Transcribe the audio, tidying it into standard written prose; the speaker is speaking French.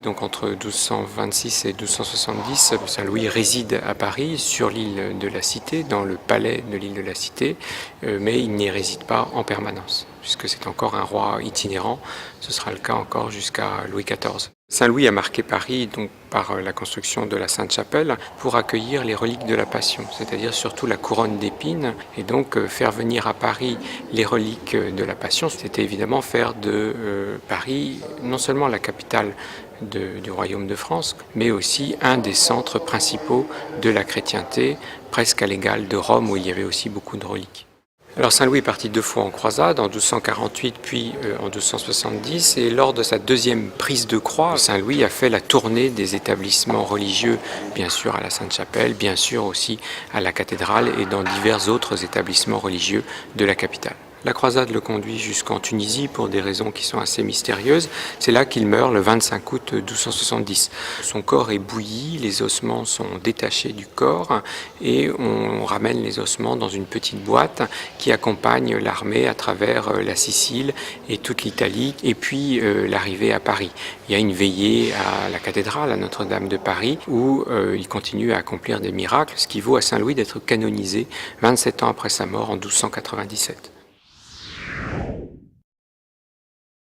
Donc entre 1226 et 1270, Saint-Louis réside à Paris, sur l'île de la Cité, dans le palais de l'île de la Cité, mais il n'y réside pas en permanence, puisque c'est encore un roi itinérant. Ce sera le cas encore jusqu'à Louis XIV. Saint-Louis a marqué Paris donc par la construction de la Sainte-Chapelle pour accueillir les reliques de la Passion, c'est-à-dire surtout la couronne d'épines. Et donc faire venir à Paris les reliques de la Passion, c'était évidemment faire de Paris non seulement la capitale du royaume de France, mais aussi un des centres principaux de la chrétienté, presque à l'égal de Rome où il y avait aussi beaucoup de reliques. Alors Saint-Louis est parti 2 fois en croisade, en 1248 puis en 1270, et lors de sa deuxième prise de croix, Saint-Louis a fait la tournée des établissements religieux, bien sûr à la Sainte-Chapelle, bien sûr aussi à la cathédrale et dans divers autres établissements religieux de la capitale. La croisade le conduit jusqu'en Tunisie pour des raisons qui sont assez mystérieuses. C'est là qu'il meurt le 25 août 1270. Son corps est bouilli, les ossements sont détachés du corps et on ramène les ossements dans une petite boîte qui accompagne l'armée à travers la Sicile et toute l'Italie et puis l'arrivée à Paris. Il y a une veillée à la cathédrale, à Notre-Dame de Paris, où il continue à accomplir des miracles, ce qui vaut à Saint-Louis d'être canonisé 27 ans après sa mort en 1297.